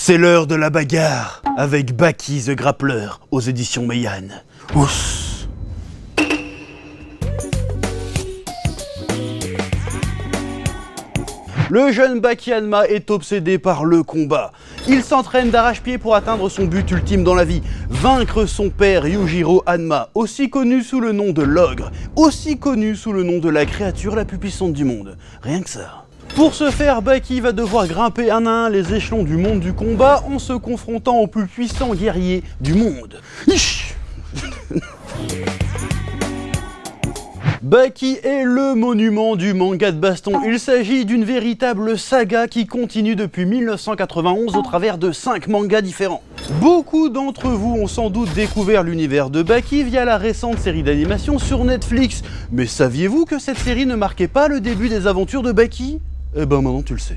C'est l'heure de la bagarre avec Baki the Grappler aux éditions Meian. Ouss. Le jeune Baki Hanma est obsédé par le combat. Il s'entraîne d'arrache-pied pour atteindre son but ultime dans la vie, vaincre son père Yujiro Hanma, aussi connu sous le nom de l'ogre, aussi connu sous le nom de la créature la plus puissante du monde. Rien que ça. Pour ce faire, Baki va devoir grimper un à un les échelons du monde du combat en se confrontant aux plus puissants guerriers du monde. Baki est le monument du manga de baston. Il s'agit d'une véritable saga qui continue depuis 1991 au travers de 5 mangas différents. Beaucoup d'entre vous ont sans doute découvert l'univers de Baki via la récente série d'animation sur Netflix. Mais saviez-vous que cette série ne marquait pas le début des aventures de Baki ? Eh ben maintenant tu le sais.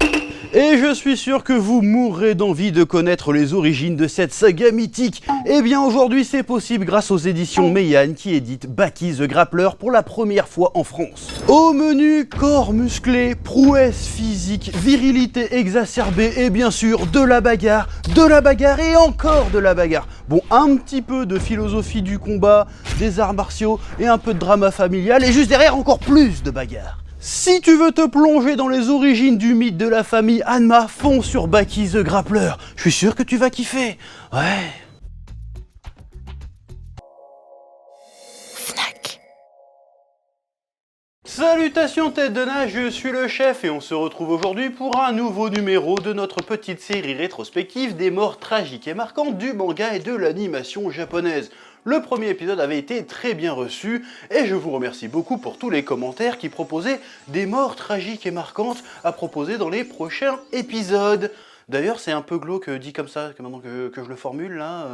Et je suis sûr que vous mourrez d'envie de connaître les origines de cette saga mythique. Eh bien aujourd'hui c'est possible grâce aux éditions Meian qui éditent Baki the Grappler pour la première fois en France. Au menu, corps musclé, prouesse physique, virilité exacerbée et bien sûr de la bagarre et encore de la bagarre. Bon, un petit peu de philosophie du combat, des arts martiaux et un peu de drama familial et juste derrière encore plus de bagarre. Si tu veux te plonger dans les origines du mythe de la famille Hanma, fonce sur Baki the Grappler. Je suis sûr que tu vas kiffer. Ouais. Fnac. Salutations tête de nage, je suis le chef et on se retrouve aujourd'hui pour un nouveau numéro de notre petite série rétrospective des morts tragiques et marquantes du manga et de l'animation japonaise. Le premier épisode avait été très bien reçu et je vous remercie beaucoup pour tous les commentaires qui proposaient des morts tragiques et marquantes à proposer dans les prochains épisodes. D'ailleurs, c'est un peu glauque dit comme ça, maintenant que je le formule là,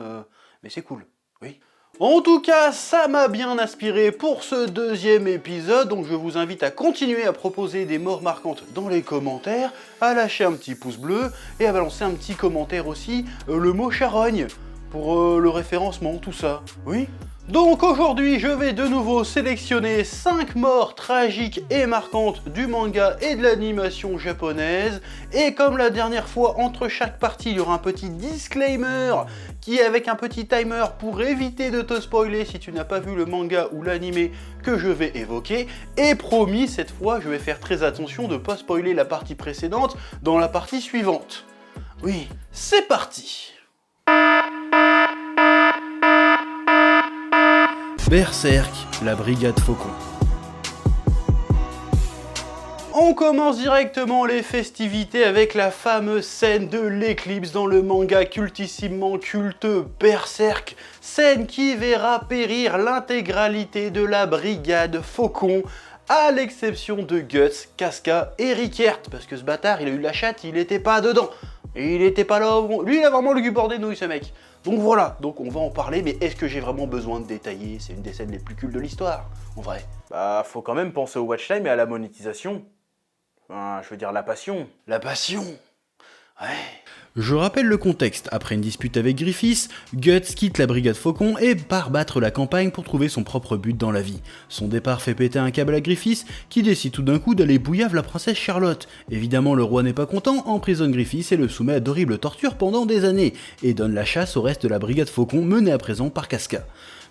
mais c'est cool, oui. En tout cas, ça m'a bien inspiré pour ce deuxième épisode, donc je vous invite à continuer à proposer des morts marquantes dans les commentaires, à lâcher un petit pouce bleu et à balancer un petit commentaire aussi, le mot charogne. Pour le référencement, tout ça, oui. Donc aujourd'hui, je vais de nouveau sélectionner 5 morts tragiques et marquantes du manga et de l'animation japonaise. Et comme la dernière fois, entre chaque partie, il y aura un petit disclaimer qui est avec un petit timer pour éviter de te spoiler si tu n'as pas vu le manga ou l'animé que je vais évoquer. Et promis, cette fois, je vais faire très attention de ne pas spoiler la partie précédente dans la partie suivante. Oui, c'est parti. Berserk, la brigade Faucon. On commence directement les festivités avec la fameuse scène de l'éclipse dans le manga cultissimement culteux Berserk, scène qui verra périr l'intégralité de la brigade Faucon, à l'exception de Guts, Casca et Rickert, parce que ce bâtard il a eu la chatte, il était pas dedans. Et il était pas là, lui il a vraiment le cul bordé de nouilles ce mec. Donc voilà, donc on va en parler, mais est-ce que j'ai vraiment besoin de détailler? C'est une des scènes les plus cultes de l'histoire, en vrai. Bah, faut quand même penser au watch time et à la monétisation. Enfin, je veux dire la passion. La passion. Ouais. Je rappelle le contexte, après une dispute avec Griffiths, Guts quitte la brigade Faucon et part battre la campagne pour trouver son propre but dans la vie. Son départ fait péter un câble à Griffiths, qui décide tout d'un coup d'aller bouillave la princesse Charlotte. Évidemment le roi n'est pas content, emprisonne Griffiths et le soumet à d'horribles tortures pendant des années, et donne la chasse au reste de la brigade Faucon menée à présent par Casca.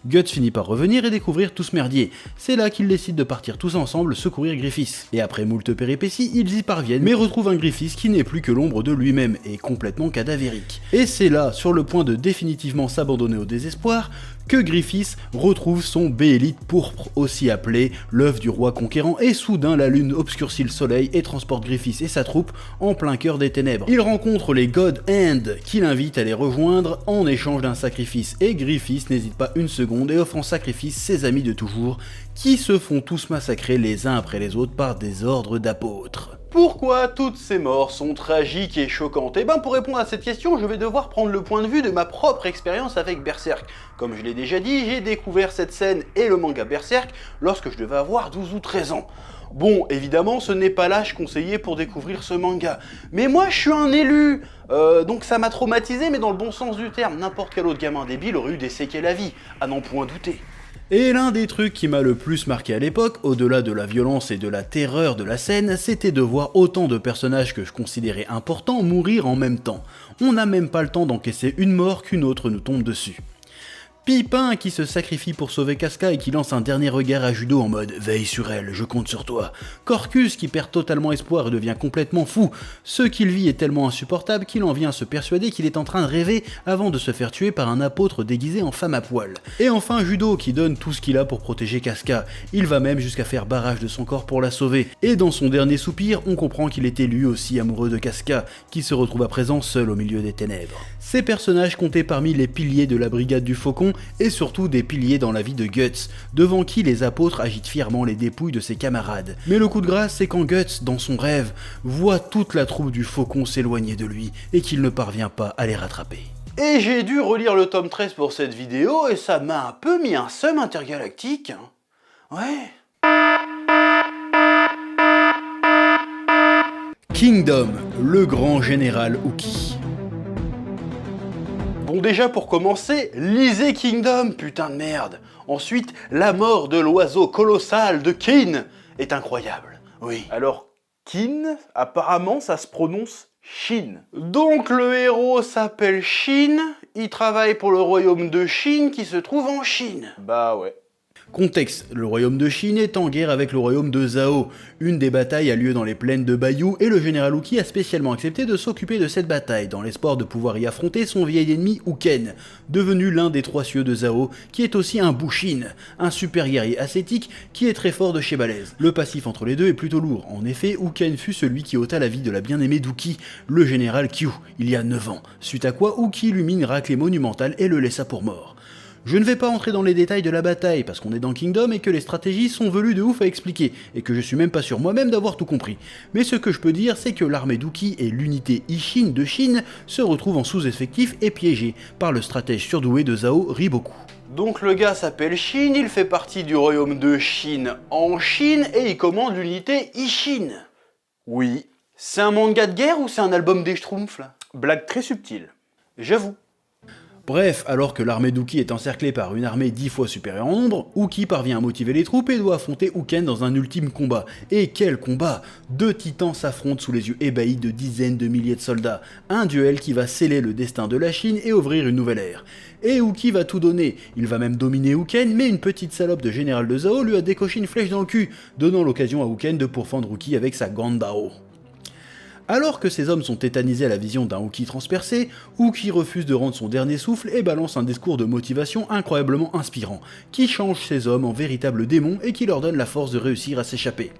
Guts finit par revenir et découvrir tout ce merdier. C'est là qu'ils décident de partir tous ensemble secourir Griffiths. Et après moult péripéties, ils y parviennent, mais retrouvent un Griffiths qui n'est plus que l'ombre de lui-même, et complètement cadavérique. Et c'est là, sur le point de définitivement s'abandonner au désespoir, que Griffiths retrouve son Béélite pourpre, aussi appelé l'œuf du roi conquérant, et soudain la lune obscurcit le soleil et transporte Griffiths et sa troupe en plein cœur des ténèbres. Il rencontre les God Hand, qui l'invitent à les rejoindre en échange d'un sacrifice, et Griffiths n'hésite pas une seconde et offre en sacrifice ses amis de toujours, qui se font tous massacrer les uns après les autres par des ordres d'apôtres. Pourquoi toutes ces morts sont tragiques et choquantes? Et ben pour répondre à cette question, je vais devoir prendre le point de vue de ma propre expérience avec Berserk. Comme je l'ai déjà dit, j'ai découvert cette scène et le manga Berserk lorsque je devais avoir 12 ou 13 ans. Bon, évidemment, ce n'est pas l'âge conseillé pour découvrir ce manga. Mais moi, je suis un élu donc ça m'a traumatisé, mais dans le bon sens du terme. N'importe quel autre gamin débile aurait eu des séquelles à vie, à n'en point douter. Et l'un des trucs qui m'a le plus marqué à l'époque, au-delà de la violence et de la terreur de la scène, c'était de voir autant de personnages que je considérais importants mourir en même temps. On n'a même pas le temps d'encaisser une mort qu'une autre nous tombe dessus. Pipin qui se sacrifie pour sauver Casca et qui lance un dernier regard à Judo en mode « Veille sur elle, je compte sur toi ». Corcus qui perd totalement espoir et devient complètement fou. Ce qu'il vit est tellement insupportable qu'il en vient à se persuader qu'il est en train de rêver avant de se faire tuer par un apôtre déguisé en femme à poil. Et enfin Judo qui donne tout ce qu'il a pour protéger Casca. Il va même jusqu'à faire barrage de son corps pour la sauver. Et dans son dernier soupir, on comprend qu'il était lui aussi amoureux de Casca, qui se retrouve à présent seul au milieu des ténèbres. Ces personnages comptaient parmi les piliers de la brigade du Faucon et surtout des piliers dans la vie de Guts, devant qui les apôtres agitent fièrement les dépouilles de ses camarades. Mais le coup de grâce, c'est quand Guts, dans son rêve, voit toute la troupe du Faucon s'éloigner de lui et qu'il ne parvient pas à les rattraper. Et j'ai dû relire le tome 13 pour cette vidéo et ça m'a un peu mis un seum intergalactique. Ouais. Kingdom, le grand général Uki. Bon déjà pour commencer, lisez Kingdom, putain de merde. Ensuite, la mort de l'oiseau colossal de Kin est incroyable. Oui. Alors, Kin, apparemment ça se prononce Shin. Donc le héros s'appelle Shin, il travaille pour le royaume de Chine qui se trouve en Chine. Bah ouais. Contexte, le royaume de Chine est en guerre avec le royaume de Zhao. Une des batailles a lieu dans les plaines de Bayou et le général Uki a spécialement accepté de s'occuper de cette bataille dans l'espoir de pouvoir y affronter son vieil ennemi Uken, devenu l'un des 3 cieux de Zhao, qui est aussi un Bushin, un super guerrier ascétique qui est très fort de chez balèze. Le passif entre les deux est plutôt lourd. En effet, Uken fut celui qui ôta la vie de la bien-aimée d'Uki, le général Kyu, il y a 9 ans, suite à quoi Uki lui mit une raclée monumentale et le laissa pour mort. Je ne vais pas entrer dans les détails de la bataille parce qu'on est dans Kingdom et que les stratégies sont velues de ouf à expliquer et que je suis même pas sûr moi-même d'avoir tout compris. Mais ce que je peux dire c'est que l'armée d'Uki et l'unité Ishin de Chine se retrouvent en sous-effectif et piégés par le stratège surdoué de Zhao, Riboku. Donc le gars s'appelle Shin, il fait partie du royaume de Chine en Chine et il commande l'unité Ishin. Oui. C'est un manga de guerre ou c'est un album des Schtroumpfs là ? Blague très subtile. J'avoue. Bref, alors que l'armée d'Uki est encerclée par une armée 10 fois supérieure en nombre, Uki parvient à motiver les troupes et doit affronter Uken dans un ultime combat. Et quel combat! 2 titans s'affrontent sous les yeux ébahis de dizaines de milliers de soldats. Un duel qui va sceller le destin de la Chine et ouvrir une nouvelle ère. Et Uki va tout donner, il va même dominer Uken, mais une petite salope de général de Zhao lui a décoché une flèche dans le cul, donnant l'occasion à Uken de pourfendre Uki avec sa Gandao. Alors que ces hommes sont tétanisés à la vision d'un Uki transpercé, Uki refuse de rendre son dernier souffle et balance un discours de motivation incroyablement inspirant, qui change ces hommes en véritables démons et qui leur donne la force de réussir à s'échapper.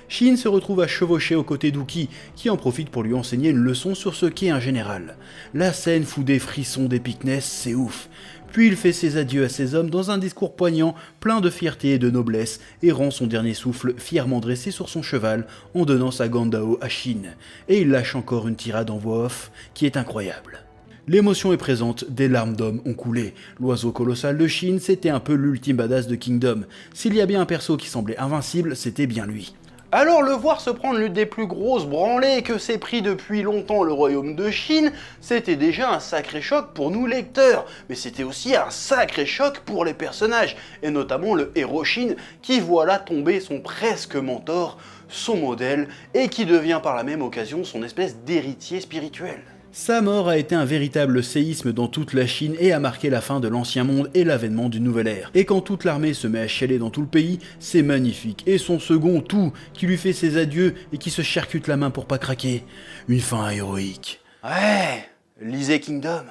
Shin se retrouve à chevaucher aux côtés d'Uki, qui en profite pour lui enseigner une leçon sur ce qu'est un général. La scène fout des frissons d'épicness, c'est ouf. Puis il fait ses adieux à ses hommes dans un discours poignant, plein de fierté et de noblesse, et rend son dernier souffle fièrement dressé sur son cheval en donnant sa Gandao à Shin. Et il lâche encore une tirade en voix off, qui est incroyable. L'émotion est présente, des larmes d'hommes ont coulé. L'oiseau colossal de Shin, c'était un peu l'ultime badass de Kingdom. S'il y a bien un perso qui semblait invincible, c'était bien lui. Alors le voir se prendre l'une des plus grosses branlées que s'est pris depuis longtemps le royaume de Chine, c'était déjà un sacré choc pour nous lecteurs, mais c'était aussi un sacré choc pour les personnages, et notamment le héros Shin qui voit là tomber son presque mentor, son modèle, et qui devient par la même occasion son espèce d'héritier spirituel. Sa mort a été un véritable séisme dans toute la Chine et a marqué la fin de l'ancien monde et l'avènement d'une nouvelle ère. Et quand toute l'armée se met à chialer dans tout le pays, c'est magnifique. Et son second, Tout, qui lui fait ses adieux et qui se charcute la main pour pas craquer. Une fin héroïque. Ouais, lisez Kingdom.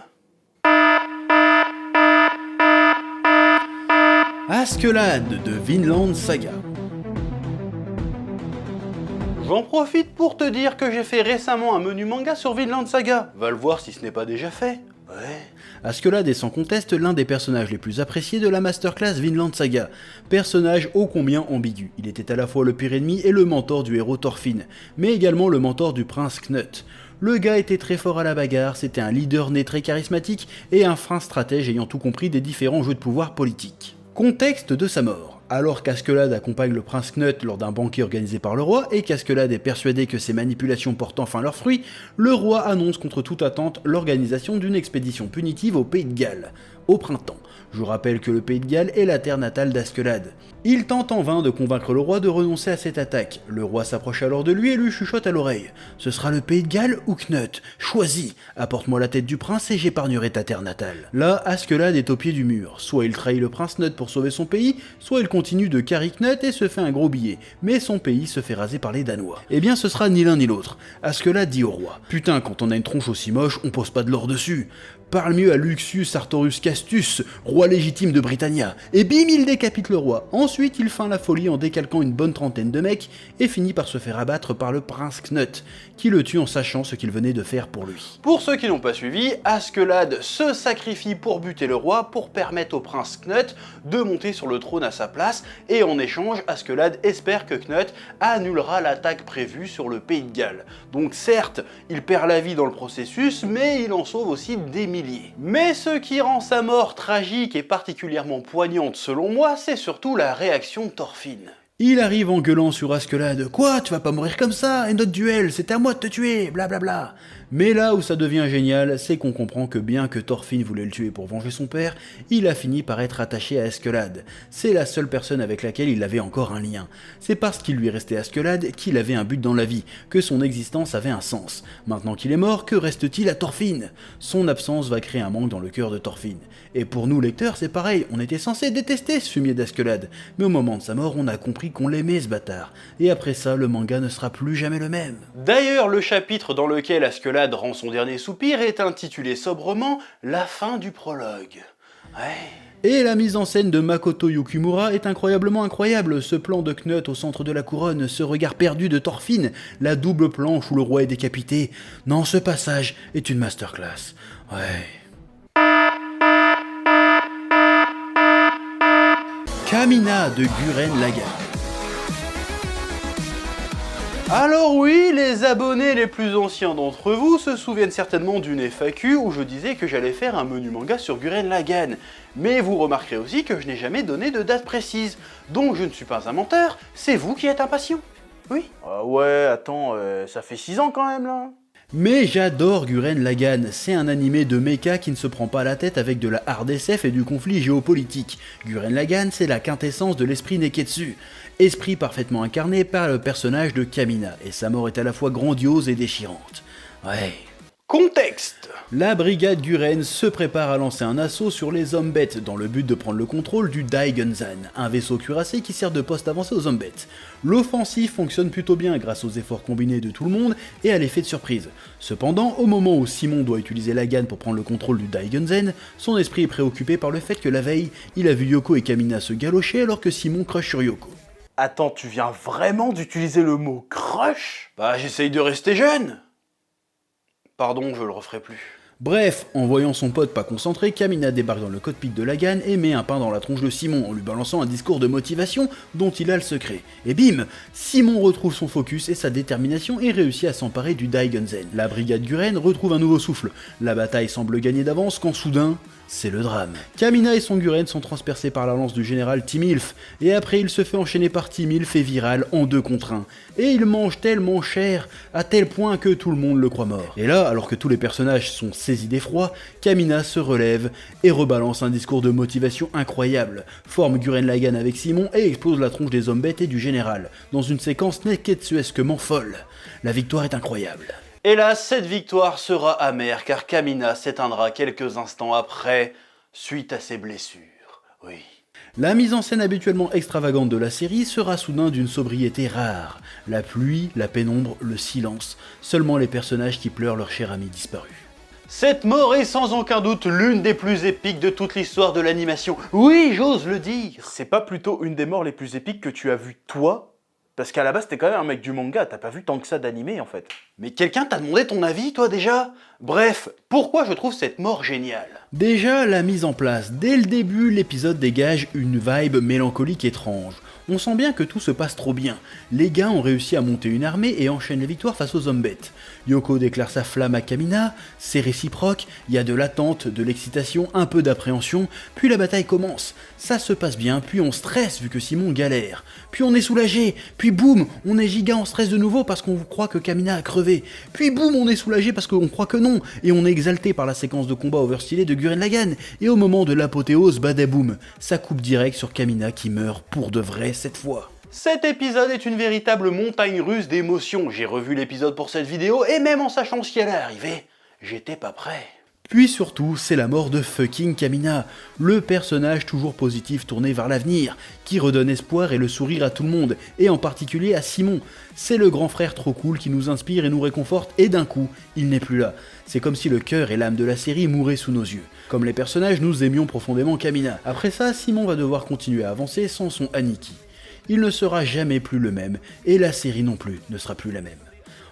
Askeladd de Vinland Saga. J'en profite pour te dire que j'ai fait récemment un menu manga sur Vinland Saga. Va le voir si ce n'est pas déjà fait. Ouais. Askeladd est sans conteste l'un des personnages les plus appréciés de la masterclass Vinland Saga. Personnage ô combien ambigu. Il était à la fois le pire ennemi et le mentor du héros Thorfinn, mais également le mentor du prince Knut. Le gars était très fort à la bagarre, c'était un leader né très charismatique et un fin stratège ayant tout compris des différents jeux de pouvoir politiques. Contexte de sa mort. Alors qu'Askeladd accompagne le prince Knut lors d'un banquet organisé par le roi et qu'Askeladd est persuadé que ses manipulations portent enfin leurs fruits, le roi annonce contre toute attente l'organisation d'une expédition punitive au pays de Galles. au printemps. Je vous rappelle que le Pays de Galles est la terre natale d'Askelad. Il tente en vain de convaincre le roi de renoncer à cette attaque. Le roi s'approche alors de lui et lui chuchote à l'oreille. « Ce sera le Pays de Galles ou Knut? Choisis, apporte-moi la tête du prince et j'épargnerai ta terre natale. » Là, Askelad est au pied du mur. Soit il trahit le prince Knut pour sauver son pays, soit il continue de carry Knut et se fait un gros billet. Mais son pays se fait raser par les Danois. Eh bien, ce sera ni l'un ni l'autre. Askelad dit au roi « Putain, quand on a une tronche aussi moche, on pose pas de l'or dessus. Parle mieux à Lucius Artorius Castus, roi légitime de Britannia. » Et bim, il décapite le roi. Ensuite, il feint la folie en décalquant une bonne trentaine de mecs et finit par se faire abattre par le prince Knut, qui le tue en sachant ce qu'il venait de faire pour lui. Pour ceux qui n'ont pas suivi, Askelad se sacrifie pour buter le roi pour permettre au prince Knut de monter sur le trône à sa place, et en échange, Askelad espère que Knut annulera l'attaque prévue sur le Pays de Galles. Donc certes, il perd la vie dans le processus, mais il en sauve aussi des milliers. Mais ce qui rend sa mort tragique et particulièrement poignante selon moi, c'est surtout la réaction de Thorfinn. Il arrive en gueulant sur Askelad « Quoi, tu vas pas mourir comme ça? Et notre duel, c'était à moi de te tuer, blablabla !» Mais là où ça devient génial, c'est qu'on comprend que bien que Thorfinn voulait le tuer pour venger son père, il a fini par être attaché à Askelad. C'est la seule personne avec laquelle il avait encore un lien. C'est parce qu'il lui restait Askelad qu'il avait un but dans la vie, que son existence avait un sens. Maintenant qu'il est mort, que reste-t-il à Thorfinn? Son absence va créer un manque dans le cœur de Thorfinn. Et pour nous lecteurs, c'est pareil, on était censé détester ce fumier d'Askelad, mais au moment de sa mort, on a compris qu'on l'aimait ce bâtard. Et après ça, le manga ne sera plus jamais le même. D'ailleurs, le chapitre dans lequel Askelad rend son dernier soupir est intitulé sobrement « La fin du prologue ». Ouais. Et la mise en scène de Makoto Yukimura est incroyablement incroyable. Ce plan de Knut au centre de la couronne, ce regard perdu de Thorfinn, la double planche où le roi est décapité. Non, ce passage est une masterclass. Ouais. Kamina de Gurren Lagann. Alors oui, les abonnés les plus anciens d'entre vous se souviennent certainement d'une FAQ où je disais que j'allais faire un menu manga sur Gurren Lagann. Mais vous remarquerez aussi que je n'ai jamais donné de date précise. Donc je ne suis pas un menteur, c'est vous qui êtes impatient. Oui. Ouais, attends, ça fait 6 ans quand même là. Mais j'adore Gurren Lagann, c'est un animé de mecha qui ne se prend pas la tête avec de la hard SF et du conflit géopolitique. Gurren Lagann, c'est la quintessence de l'esprit Neketsu. Esprit parfaitement incarné par le personnage de Kamina, et sa mort est à la fois grandiose et déchirante. Ouais. Contexte. La brigade Gurren se prépare à lancer un assaut sur les Zombettes dans le but de prendre le contrôle du Daigenzan, un vaisseau cuirassé qui sert de poste avancé aux Zombettes. L'offensive fonctionne plutôt bien grâce aux efforts combinés de tout le monde et à l'effet de surprise. Cependant, au moment où Simon doit utiliser Lagann pour prendre le contrôle du Daigenzan, son esprit est préoccupé par le fait que la veille, il a vu Yoko et Kamina se galocher alors que Simon crush sur Yoko. Attends, tu viens vraiment d'utiliser le mot crush? Bah j'essaye de rester jeune. Pardon, je le referai plus. Bref, en voyant son pote pas concentré, Kamina débarque dans le cockpit de Lagann et met un pain dans la tronche de Simon en lui balançant un discours de motivation dont il a le secret. Et bim, Simon retrouve son focus et sa détermination et réussit à s'emparer du Daigenzan. La brigade Gurren retrouve un nouveau souffle. La bataille semble gagner d'avance quand soudain, c'est le drame. Kamina et son Gurren sont transpercés par la lance du général Timilf, et après il se fait enchaîner par Timilf et Viral en 2 contre 1. Et il mange tellement cher, à tel point que tout le monde le croit mort. Et là, alors que tous les personnages sont saisis d'effroi, Kamina se relève et rebalance un discours de motivation incroyable, forme Gurren Lagann avec Simon et explose la tronche des Zombettes et du général, dans une séquence neketsuesquement folle. La victoire est incroyable. Hélas, cette victoire sera amère car Kamina s'éteindra quelques instants après, suite à ses blessures. Oui. La mise en scène habituellement extravagante de la série sera soudain d'une sobriété rare. La pluie, la pénombre, le silence, seulement les personnages qui pleurent leur cher ami disparu. Cette mort est sans aucun doute l'une des plus épiques de toute l'histoire de l'animation. Oui, j'ose le dire. C'est pas plutôt une des morts les plus épiques que tu as vues toi ? Parce qu'à la base, t'es quand même un mec du manga, t'as pas vu tant que ça d'animé en fait. Mais quelqu'un t'a demandé ton avis, toi déjà? Bref, pourquoi je trouve cette mort géniale? Déjà, la mise en place. Dès le début, l'épisode dégage une vibe mélancolique étrange. On sent bien que tout se passe trop bien. Les gars ont réussi à monter une armée et enchaînent les victoires face aux Zombettes. Yoko déclare sa flamme à Kamina, c'est réciproque, il y a de l'attente, de l'excitation, un peu d'appréhension, puis la bataille commence. Ça se passe bien, puis on stresse vu que Simon galère. Puis on est soulagé, puis boum, on est giga en stress de nouveau parce qu'on croit que Kamina a crevé. Puis boum, on est soulagé parce qu'on croit que non, et on est exalté par la séquence de combat overstylée de Gurren Lagann, et au moment de l'apothéose, badaboum, ça coupe direct sur Kamina qui meurt pour de vrai cette fois. Cet épisode est une véritable montagne russe d'émotions. J'ai revu l'épisode pour cette vidéo et même en sachant ce qui allait arriver, j'étais pas prêt. Puis surtout, c'est la mort de fucking Kamina, le personnage toujours positif tourné vers l'avenir, qui redonne espoir et le sourire à tout le monde, et en particulier à Simon. C'est le grand frère trop cool qui nous inspire et nous réconforte, et d'un coup, il n'est plus là. C'est comme si le cœur et l'âme de la série mouraient sous nos yeux. Comme les personnages, nous aimions profondément Kamina. Après ça, Simon va devoir continuer à avancer sans son Aniki. Il ne sera jamais plus le même, et la série non plus ne sera plus la même.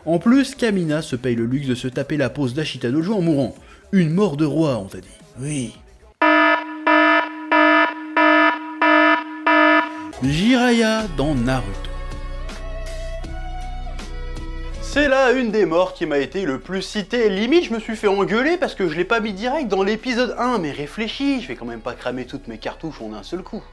En plus, Kamina se paye le luxe de se taper la pose d'Ashita Dojo en mourant. Une mort de roi, on t'a dit. Oui. Jiraiya dans Naruto. C'est là une des morts qui m'a été le plus citée. Limite, je me suis fait engueuler parce que je l'ai pas mis direct dans l'épisode 1. Mais réfléchis, je vais quand même pas cramer toutes mes cartouches en un seul coup.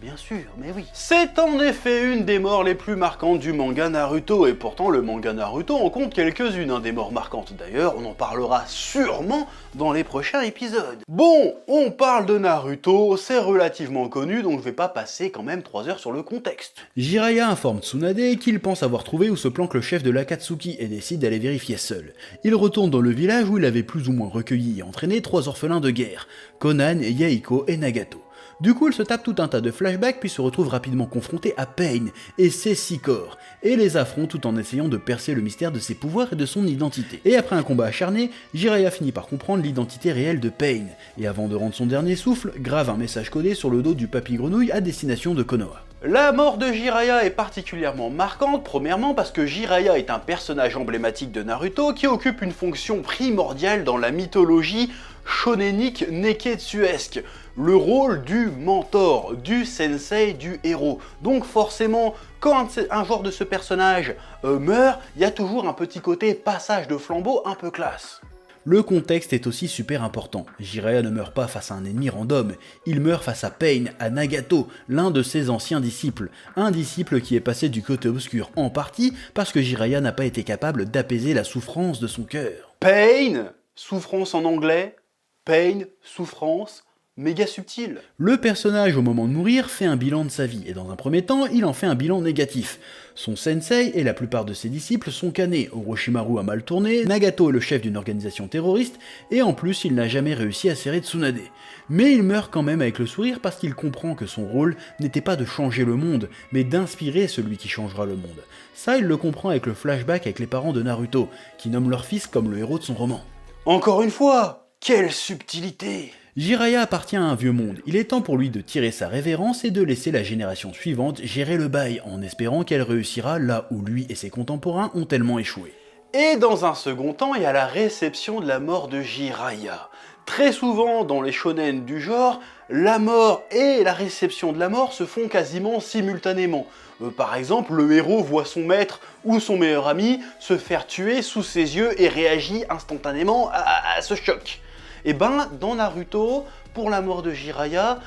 Bien sûr, mais oui. C'est en effet une des morts les plus marquantes du manga Naruto, et pourtant le manga Naruto en compte quelques-unes des morts marquantes. D'ailleurs, on en parlera sûrement dans les prochains épisodes. Bon, on parle de Naruto, c'est relativement connu, donc je vais pas passer quand même 3 heures sur le contexte. Jiraiya informe Tsunade qu'il pense avoir trouvé où se planque le chef de l'Akatsuki et décide d'aller vérifier seul. Il retourne dans le village où il avait plus ou moins recueilli et entraîné 3 orphelins de guerre, Konan, Yahiko et Nagato. Du coup, il se tape tout un tas de flashbacks puis se retrouve rapidement confronté à Pain et ses 6 corps, et les affronte tout en essayant de percer le mystère de ses pouvoirs et de son identité. Et après un combat acharné, Jiraiya finit par comprendre l'identité réelle de Pain, et avant de rendre son dernier souffle, grave un message codé sur le dos du papy grenouille à destination de Konoha. La mort de Jiraiya est particulièrement marquante, premièrement parce que Jiraiya est un personnage emblématique de Naruto qui occupe une fonction primordiale dans la mythologie shonénique neketsuesque, le rôle du mentor, du sensei, du héros. Donc forcément, quand un joueur de ce personnage meurt, il y a toujours un petit côté passage de flambeau un peu classe. Le contexte est aussi super important. Jiraiya ne meurt pas face à un ennemi random, il meurt face à Pain, à Nagato, l'un de ses anciens disciples. Un disciple qui est passé du côté obscur en partie parce que Jiraiya n'a pas été capable d'apaiser la souffrance de son cœur. Pain, souffrance en anglais, pain, souffrance, méga subtil. Le personnage au moment de mourir fait un bilan de sa vie, et dans un premier temps, il en fait un bilan négatif. Son sensei et la plupart de ses disciples sont canés, Orochimaru a mal tourné, Nagato est le chef d'une organisation terroriste, et en plus il n'a jamais réussi à serrer Tsunade. Mais il meurt quand même avec le sourire parce qu'il comprend que son rôle n'était pas de changer le monde, mais d'inspirer celui qui changera le monde. Ça il le comprend avec le flashback avec les parents de Naruto, qui nomment leur fils comme le héros de son roman. Encore une fois, quelle subtilité! Jiraiya appartient à un vieux monde, il est temps pour lui de tirer sa révérence et de laisser la génération suivante gérer le bail, en espérant qu'elle réussira là où lui et ses contemporains ont tellement échoué. Et dans un second temps, il y a la réception de la mort de Jiraiya. Très souvent, dans les shonen du genre, la mort et la réception de la mort se font quasiment simultanément. Par exemple, le héros voit son maître ou son meilleur ami se faire tuer sous ses yeux et réagit instantanément à ce choc. Et ben, dans Naruto, pour la mort de Jiraiya,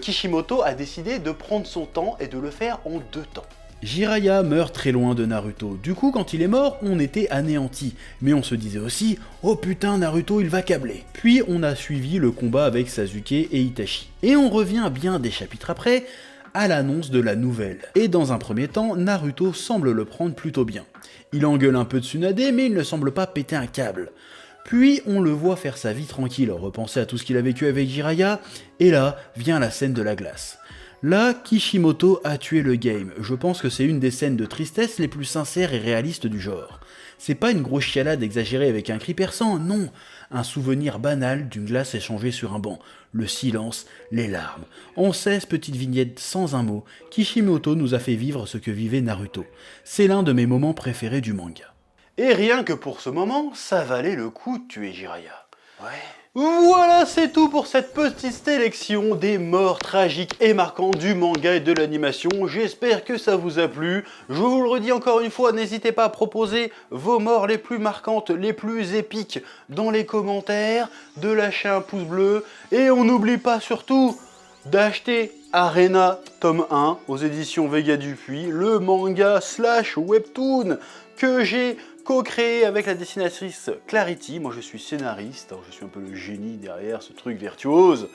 Kishimoto a décidé de prendre son temps et de le faire en 2 temps. Jiraiya meurt très loin de Naruto, du coup quand il est mort, on était anéanti, mais on se disait aussi « Oh putain, Naruto il va câbler ». Puis on a suivi le combat avec Sasuke et Itachi. Et on revient bien des chapitres après, à l'annonce de la nouvelle. Et dans un premier temps, Naruto semble le prendre plutôt bien. Il engueule un peu Tsunade, mais il ne semble pas péter un câble. Puis on le voit faire sa vie tranquille, repenser à tout ce qu'il a vécu avec Jiraiya, et là vient la scène de la glace. Là, Kishimoto a tué le game. Je pense que c'est une des scènes de tristesse les plus sincères et réalistes du genre. C'est pas une grosse chialade exagérée avec un cri perçant, non. Un souvenir banal d'une glace échangée sur un banc. Le silence, les larmes. En 16 petites vignettes sans un mot, Kishimoto nous a fait vivre ce que vivait Naruto. C'est l'un de mes moments préférés du manga. Et rien que pour ce moment, ça valait le coup de tuer Jiraiya. Ouais. Voilà, c'est tout pour cette petite sélection des morts tragiques et marquantes du manga et de l'animation. J'espère que ça vous a plu. Je vous le redis encore une fois, n'hésitez pas à proposer vos morts les plus marquantes, les plus épiques dans les commentaires, de lâcher un pouce bleu. Et on n'oublie pas surtout d'acheter Arena tome 1 aux éditions Vega Dupuis, le manga / webtoon que j'ai co-créé avec la dessinatrice Clarity. Moi je suis scénariste, alors je suis un peu le génie derrière ce truc virtuose,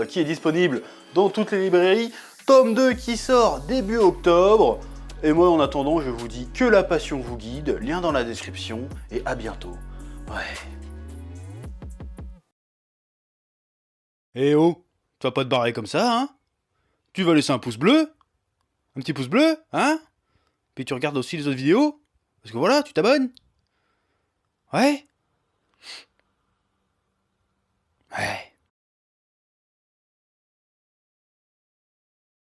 qui est disponible dans toutes les librairies. Tome 2 qui sort début octobre. Et moi en attendant je vous dis que la passion vous guide, lien dans la description, et à bientôt. Ouais. Eh oh, tu vas pas te barrer comme ça, hein? Tu vas laisser un pouce bleu? Un petit pouce bleu, hein? Puis tu regardes aussi les autres vidéos? Parce que voilà, tu t'abonnes? Ouais?